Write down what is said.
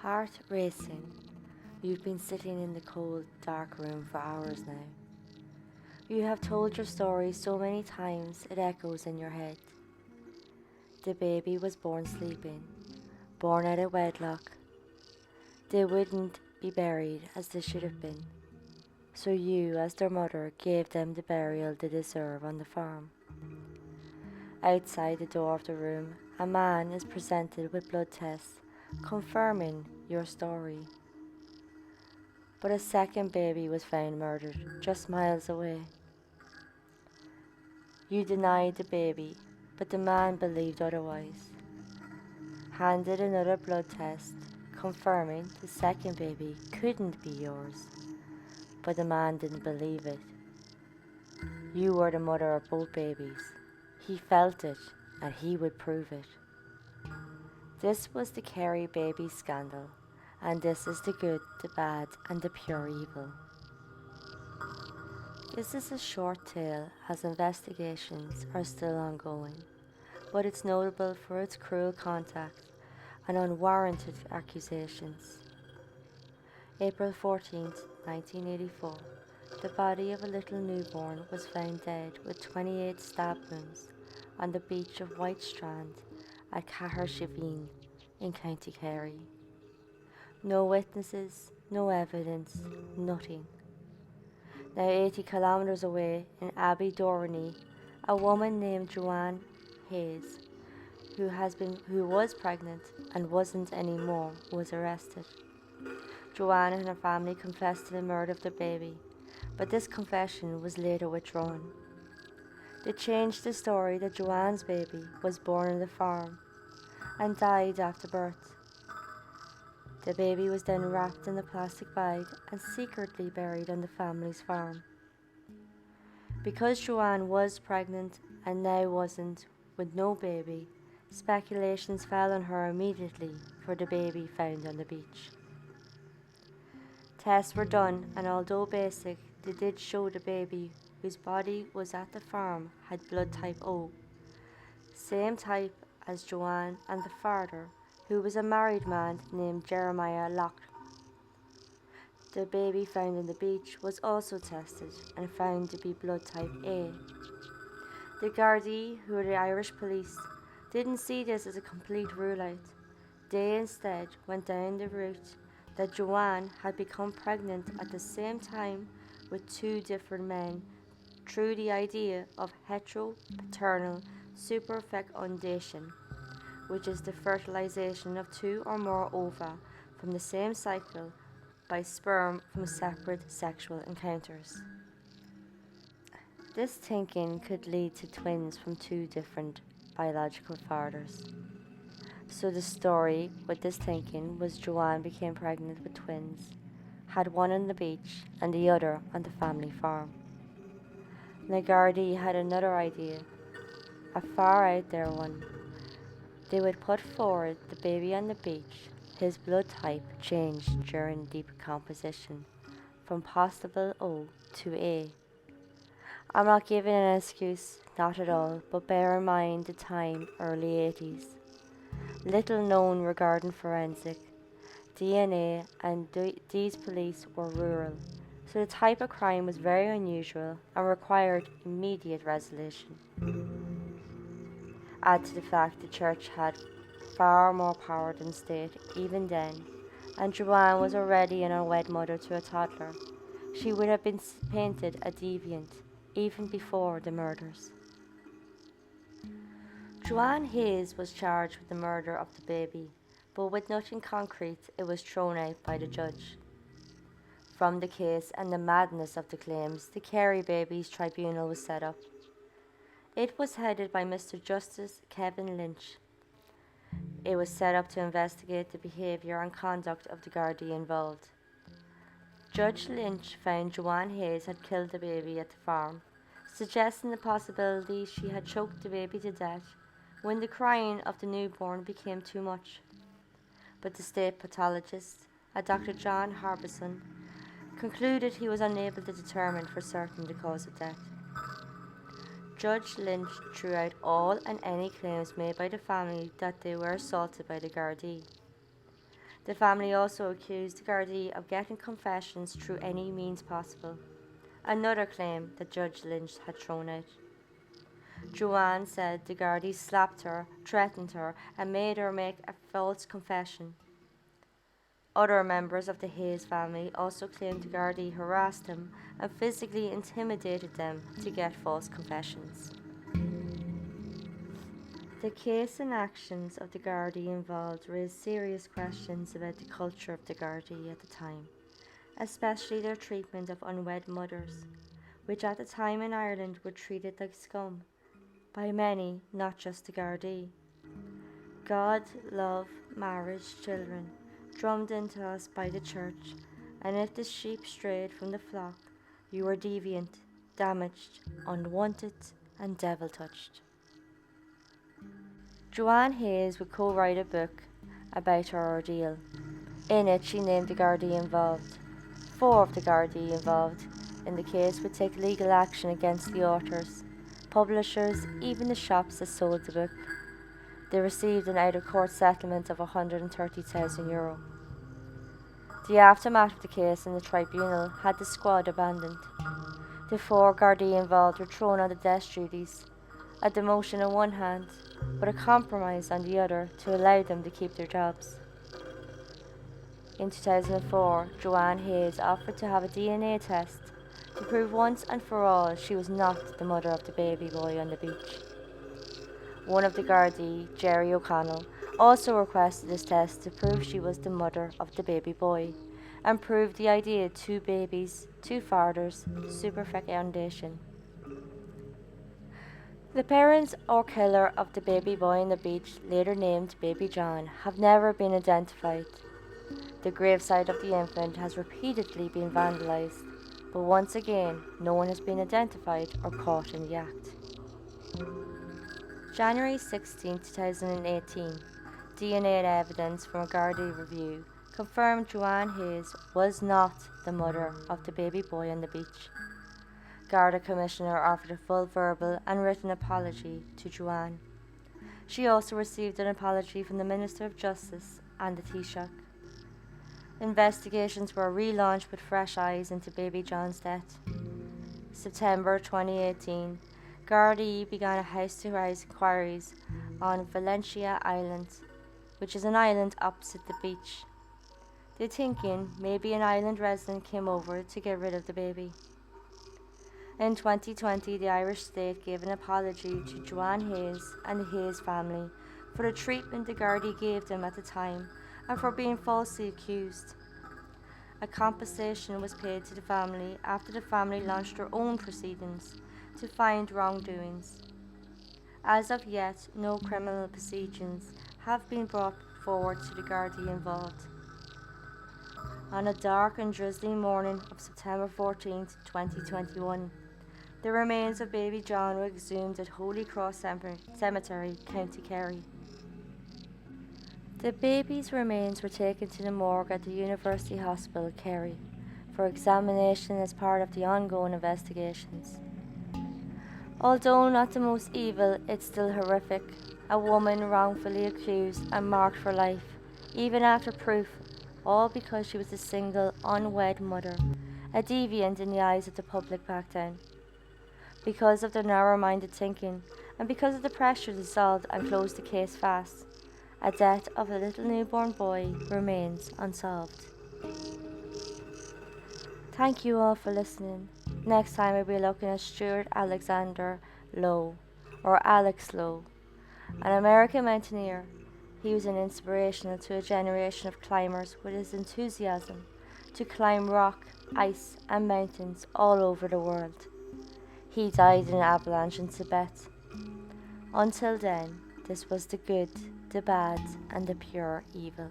Heart racing. You've been sitting in the cold, dark room for hours now. You have told your story so many times it echoes in your head. The baby was born sleeping, born out of wedlock. They wouldn't be buried as they should have been. So you, as their mother, gave them the burial they deserve on the farm. Outside the door of the room, a man is presented with blood tests, confirming your story. But a second baby was found murdered just miles away. You denied the baby, but the man believed otherwise. Handed another blood test, confirming the second baby couldn't be yours, but the man didn't believe it. You were the mother of both babies. He felt it, and he would prove it. This was the Kerry Babies Scandal, and this is the good, the bad, and the pure evil. This is a short tale as investigations are still ongoing, but it's notable for its cruel contact and unwarranted accusations. April 14th, 1984, the body of a little newborn was found dead with 28 stab wounds on the beach of White Strand at Co.Kerry in County Kerry. No witnesses, no evidence, nothing. Now 80 kilometres away in Abbey Dorney, a woman named Joanne Hayes, who was pregnant and wasn't anymore, was arrested. Joanne and her family confessed to the murder of the baby, but this confession was later withdrawn. They changed the story that Joanne's baby was born on the farm and died after birth. The baby was then wrapped in a plastic bag and secretly buried on the family's farm. Because Joanne was pregnant and now wasn't, with no baby, speculations fell on her immediately for the baby found on the beach. Tests were done, and although basic, they did show the baby whose body was at the farm had blood type O, same type as Joanne and the father, who was a married man named Jeremiah Locke. The baby found on the beach was also tested and found to be blood type A. The Gardaí, who were the Irish police, didn't see this as a complete rule out. They instead went down the route that Joanne had become pregnant at the same time with two different men through the idea of heteropaternal superfecundation, which is the fertilization of two or more ova from the same cycle by sperm from separate sexual encounters. This thinking could lead to twins from two different biological fathers. So the story with this thinking was Joanne became pregnant with twins, had one on the beach and the other on the family farm. The Gardaí had another idea, a far out there one. They would put forward the baby on the beach. His blood type changed during decomposition from possible O to A. I'm not giving an excuse, not at all, but bear in mind the time, early 80s. Little known regarding forensic, DNA, and these police were rural, so the type of crime was very unusual and required immediate resolution. Add to the fact the church had far more power than state even then, and Joanne was already an unwed mother to a toddler. She would have been painted a deviant even before the murders. Joanne Hayes was charged with the murder of the baby, but with nothing concrete, it was thrown out by the judge. From the case and the madness of the claims, the Kerry Babies Tribunal was set up. It was headed by Mr. Justice Kevin Lynch. It was set up to investigate the behaviour and conduct of the Gardaí involved. Judge Lynch found Joanne Hayes had killed the baby at the farm, suggesting the possibility she had choked the baby to death when the crying of the newborn became too much. But the state pathologist, a Dr. John Harbison, concluded he was unable to determine for certain the cause of death. Judge Lynch threw out all and any claims made by the family that they were assaulted by the Gardaí. The family also accused the Gardaí of getting confessions through any means possible, another claim that Judge Lynch had thrown out. Joanne said the Gardaí slapped her, threatened her, and made her make a false confession. Other members of the Hayes family also claimed the Gardaí harassed them and physically intimidated them to get false confessions. The case and actions of the Gardaí involved raised serious questions about the culture of the Gardaí at the time, especially their treatment of unwed mothers, which at the time in Ireland were treated like scum by many, not just the Gardaí. God, love, marriage, children, drummed into us by the church, and if the sheep strayed from the flock, you were deviant, damaged, unwanted, and devil-touched. Joanne Hayes would co-write a book about her ordeal. In it, she named the Gardaí involved. 4 of the Gardaí involved in the case would take legal action against the authors, publishers, even the shops that sold the book. They received an out-of-court settlement of €130,000. The aftermath of the case in the tribunal had the squad abandoned. The 4 Gardaí involved were thrown on the desk duties, a demotion on one hand, but a compromise on the other to allow them to keep their jobs. In 2004, Joanne Hayes offered to have a DNA test to prove once and for all she was not the mother of the baby boy on the beach. One of the Gardaí, Jerry O'Connell, also requested this test to prove she was the mother of the baby boy and prove the idea 2 babies, 2 fathers, superfecundation. The parents or killer of the baby boy on the beach, later named Baby John, have never been identified. The gravesite of the infant has repeatedly been vandalised, but once again, no one has been identified or caught in the act. January 16, 2018, DNA evidence from a Gardaí review confirmed Joanne Hayes was not the mother of the baby boy on the beach. Garda Commissioner offered a full verbal and written apology to Joanne. She also received an apology from the Minister of Justice and the Taoiseach. Investigations were relaunched with fresh eyes into Baby John's death. September 2018, Gardaí began a house-to-house inquiries on Valentia Island, which is an island opposite the beach. They're thinking maybe an island resident came over to get rid of the baby. In 2020, the Irish state gave an apology to Joanne Hayes and the Hayes family for the treatment the Gardaí gave them at the time and for being falsely accused. A compensation was paid to the family after the family launched their own proceedings to find wrongdoings. As of yet, no criminal proceedings have been brought forward to the Gardaí involved. On a dark and drizzly morning of September 14, 2021, the remains of baby John were exhumed at Holy Cross Cemetery, County Kerry. The baby's remains were taken to the morgue at the University Hospital, Kerry, for examination as part of the ongoing investigations. Although not the most evil, it's still horrific. A woman wrongfully accused and marked for life, even after proof, all because she was a single, unwed mother, a deviant in the eyes of the public back then. Because of their narrow-minded thinking, and because of the pressure to solve and close the case fast, a death of a little newborn boy remains unsolved. Thank you all for listening. Next time we'll be looking at Stuart Alexander Lowe, or Alex Lowe, an American mountaineer. He was an inspiration to a generation of climbers with his enthusiasm to climb rock, ice and mountains all over the world. He died in an avalanche in Tibet. Until then, this was the good, the bad and the pure evil.